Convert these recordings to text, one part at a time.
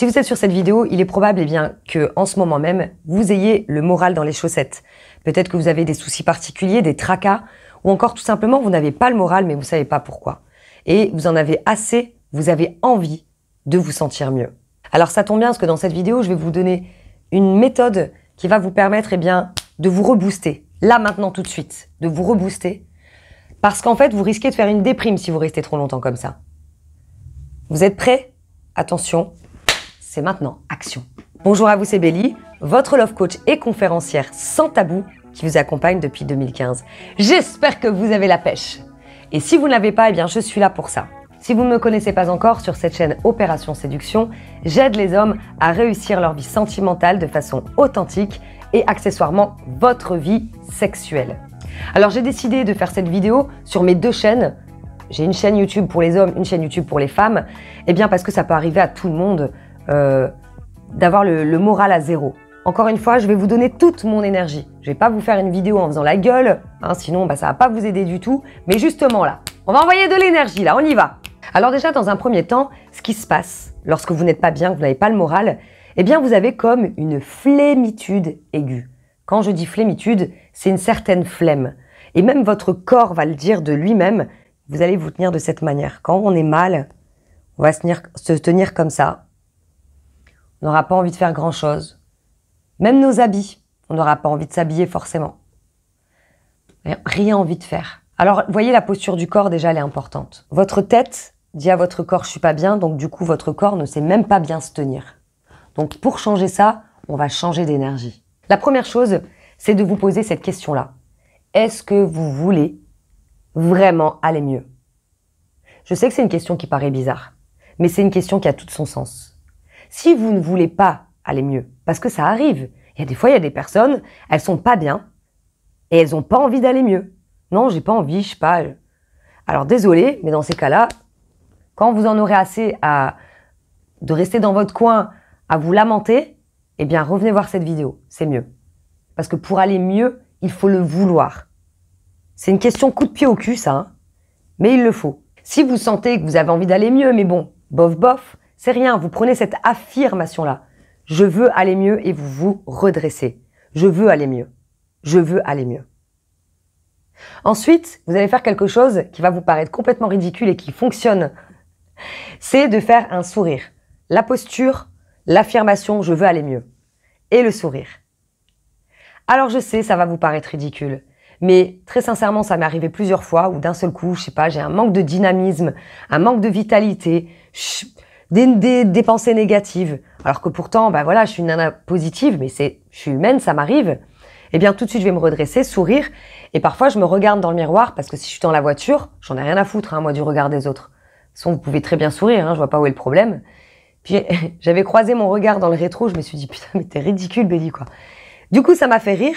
Si vous êtes sur cette vidéo, il est probable que en ce moment même, vous ayez le moral dans les chaussettes. Peut-être que vous avez des soucis particuliers, des tracas, ou encore tout simplement, vous n'avez pas le moral, mais vous savez pas pourquoi. Et vous en avez assez, vous avez envie de vous sentir mieux. Alors ça tombe bien parce que dans cette vidéo, je vais vous donner une méthode qui va vous permettre de vous rebooster. Là, maintenant, tout de suite, de vous rebooster. Parce qu'en fait, vous risquez de faire une déprime si vous restez trop longtemps comme ça. Vous êtes prêts? Attention, c'est maintenant, action. Bonjour à vous, c'est Bélie, votre love coach et conférencière sans tabou qui vous accompagne depuis 2015. J'espère que vous avez la pêche. Et si vous ne l'avez pas, je suis là pour ça. Si vous ne me connaissez pas encore, sur cette chaîne Opération Séduction, j'aide les hommes à réussir leur vie sentimentale de façon authentique et accessoirement votre vie sexuelle. Alors j'ai décidé de faire cette vidéo sur mes deux chaînes. J'ai une chaîne YouTube pour les hommes, une chaîne YouTube pour les femmes. Parce que ça peut arriver à tout le monde d'avoir le moral à zéro. Encore une fois, je vais vous donner toute mon énergie. Je vais pas vous faire une vidéo en faisant la gueule, sinon ça va pas vous aider du tout. Mais justement là, on va envoyer de l'énergie là, on y va. Alors déjà, dans un premier temps, ce qui se passe lorsque vous n'êtes pas bien, que vous n'avez pas le moral, vous avez comme une flémitude aiguë. Quand je dis flémitude, c'est une certaine flemme. Et même votre corps va le dire de lui-même, vous allez vous tenir de cette manière. Quand on est mal, on va se tenir comme ça. On n'aura pas envie de faire grand-chose. Même nos habits, on n'aura pas envie de s'habiller forcément. Rien envie de faire. Alors, voyez, la posture du corps, déjà, elle est importante. Votre tête dit à votre corps, je suis pas bien, donc du coup, votre corps ne sait même pas bien se tenir. Donc, pour changer ça, on va changer d'énergie. La première chose, c'est de vous poser cette question-là. Est-ce que vous voulez vraiment aller mieux? Je sais que c'est une question qui paraît bizarre, mais c'est une question qui a tout son sens. Si vous ne voulez pas aller mieux, parce que ça arrive, il y a des fois, il y a des personnes, elles sont pas bien et elles ont pas envie d'aller mieux. Non, j'ai pas envie, je sais pas. Alors désolé, mais dans ces cas-là, quand vous en aurez assez de rester dans votre coin à vous lamenter, revenez voir cette vidéo, c'est mieux. Parce que pour aller mieux, il faut le vouloir. C'est une question coup de pied au cul, ça, mais il le faut. Si vous sentez que vous avez envie d'aller mieux, mais bon, bof, bof, c'est rien, vous prenez cette affirmation-là. Je veux aller mieux et vous vous redressez. Je veux aller mieux. Je veux aller mieux. Ensuite, vous allez faire quelque chose qui va vous paraître complètement ridicule et qui fonctionne. C'est de faire un sourire. La posture, l'affirmation, je veux aller mieux. Et le sourire. Alors je sais, ça va vous paraître ridicule. Mais très sincèrement, ça m'est arrivé plusieurs fois où d'un seul coup, je sais pas, j'ai un manque de dynamisme, un manque de vitalité, des pensées négatives. Alors que pourtant, je suis une nana positive, mais je suis humaine, ça m'arrive. Tout de suite, je vais me redresser, sourire. Et parfois, je me regarde dans le miroir parce que si je suis dans la voiture, j'en ai rien à foutre, moi, du regard des autres. De toute façon, vous pouvez très bien sourire, je vois pas où est le problème. Puis, j'avais croisé mon regard dans le rétro, je me suis dit, putain, mais t'es ridicule, Bélie, quoi. Du coup, ça m'a fait rire.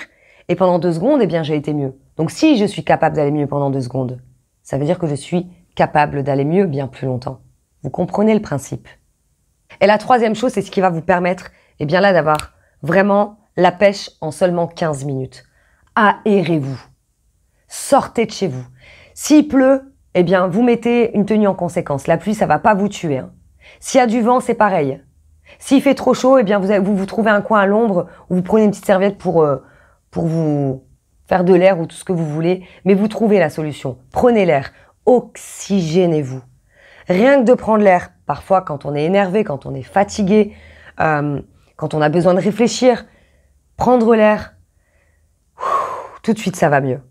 Et pendant 2 secondes, j'ai été mieux. Donc, si je suis capable d'aller mieux pendant 2 secondes, ça veut dire que je suis capable d'aller mieux bien plus longtemps. Vous comprenez le principe. Et la troisième chose, c'est ce qui va vous permettre, d'avoir vraiment la pêche en seulement 15 minutes. Aérez-vous. Sortez de chez vous. S'il pleut, vous mettez une tenue en conséquence. La pluie, ça va pas vous tuer. S'il y a du vent, c'est pareil. S'il fait trop chaud, vous trouvez un coin à l'ombre où vous prenez une petite serviette pour vous faire de l'air ou tout ce que vous voulez. Mais vous trouvez la solution. Prenez l'air. Oxygénez-vous. Rien que de prendre l'air, parfois quand on est énervé, quand on est fatigué, quand on a besoin de réfléchir, prendre l'air, tout de suite ça va mieux.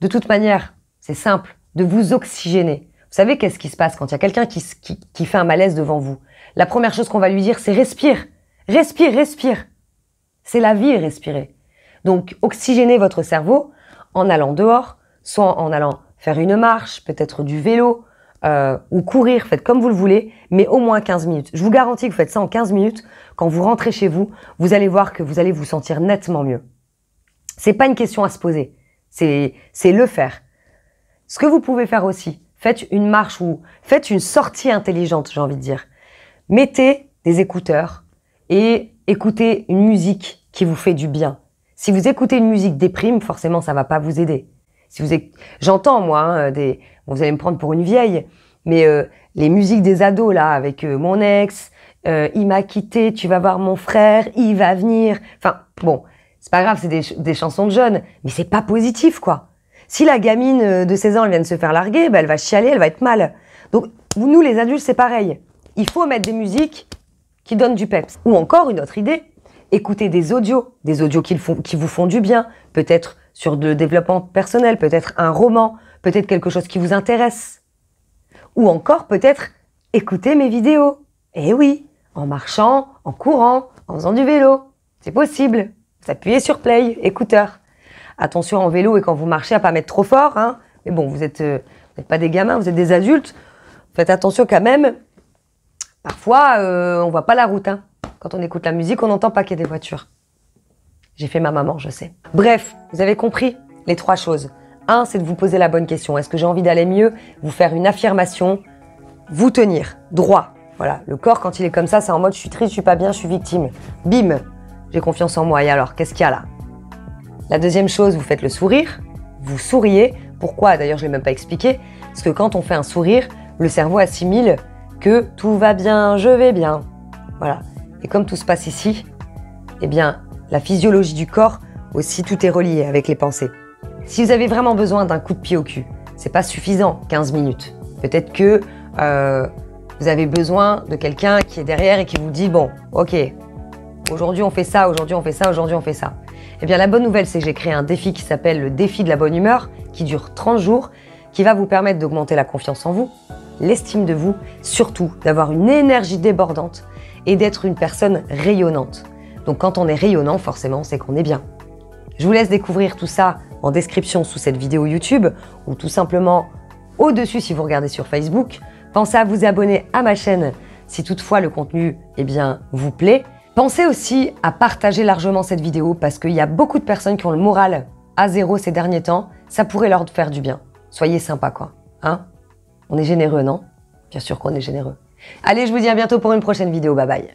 De toute manière, c'est simple, de vous oxygéner. Vous savez qu'est-ce qui se passe quand il y a quelqu'un qui fait un malaise devant vous? La première chose qu'on va lui dire, c'est respire. Respire, respire. C'est la vie, respirer. Donc, oxygénez votre cerveau en allant dehors, soit en allant faire une marche, peut-être du vélo, ou courir, faites comme vous le voulez, mais au moins 15 minutes. Je vous garantis que vous faites ça en 15 minutes. Quand vous rentrez chez vous, vous allez voir que vous allez vous sentir nettement mieux. C'est pas une question à se poser. C'est le faire. Ce que vous pouvez faire aussi, faites une marche ou faites une sortie intelligente, j'ai envie de dire. Mettez des écouteurs et écoutez une musique qui vous fait du bien. Si vous écoutez une musique déprime, forcément, ça va pas vous aider. J'entends, moi, vous allez me prendre pour une vieille, mais les musiques des ados, là, avec mon ex, il m'a quitté, tu vas voir mon frère, il va venir. Enfin, bon, c'est pas grave, c'est des chansons de jeunes, mais c'est pas positif, quoi. Si la gamine de 16 ans, elle vient de se faire larguer, ben, elle va chialer, elle va être mal. Donc, nous, les adultes, c'est pareil. Il faut mettre des musiques qui donnent du peps. Ou encore, une autre idée, écoutez des audios qui vous font du bien, peut-être sur le développement personnel, peut-être un roman, peut-être quelque chose qui vous intéresse. Ou encore, peut-être, écoutez mes vidéos. Eh oui, en marchant, en courant, en faisant du vélo. C'est possible. Vous appuyez sur play, écouteur. Attention en vélo et quand vous marchez à pas mettre trop fort, hein. Mais bon, vous n'êtes pas des gamins, vous êtes des adultes. Faites attention quand même. Parfois, on voit pas la route, hein. Quand on écoute la musique, on n'entend pas qu'il y a des voitures. J'ai fait ma maman, je sais. Bref, vous avez compris les 3 choses. 1, c'est de vous poser la bonne question. Est-ce que j'ai envie d'aller mieux? Vous faire une affirmation, vous tenir droit. Voilà, le corps, quand il est comme ça, c'est en mode je suis triste, je suis pas bien, je suis victime. Bim, j'ai confiance en moi. Et alors, qu'est-ce qu'il y a là? La deuxième chose, vous faites le sourire, vous souriez. Pourquoi? D'ailleurs, je ne l'ai même pas expliqué. Parce que quand on fait un sourire, le cerveau assimile que tout va bien, je vais bien. Voilà. Et comme tout se passe ici, eh bien, la physiologie du corps aussi, tout est relié avec les pensées. Si vous avez vraiment besoin d'un coup de pied au cul, c'est pas suffisant, 15 minutes. Peut-être que vous avez besoin de quelqu'un qui est derrière et qui vous dit, bon, ok, aujourd'hui on fait ça, aujourd'hui on fait ça, aujourd'hui on fait ça. Eh bien, la bonne nouvelle, c'est que j'ai créé un défi qui s'appelle le défi de la bonne humeur, qui dure 30 jours, qui va vous permettre d'augmenter la confiance en vous, l'estime de vous, surtout d'avoir une énergie débordante et d'être une personne rayonnante. Donc quand on est rayonnant, forcément, c'est qu'on est bien. Je vous laisse découvrir tout ça en description sous cette vidéo YouTube ou tout simplement au-dessus si vous regardez sur Facebook. Pensez à vous abonner à ma chaîne si toutefois le contenu vous plaît. Pensez aussi à partager largement cette vidéo parce qu'il y a beaucoup de personnes qui ont le moral à zéro ces derniers temps. Ça pourrait leur faire du bien. Soyez sympa, quoi. Hein? On est généreux, non? Bien sûr qu'on est généreux. Allez, je vous dis à bientôt pour une prochaine vidéo. Bye bye.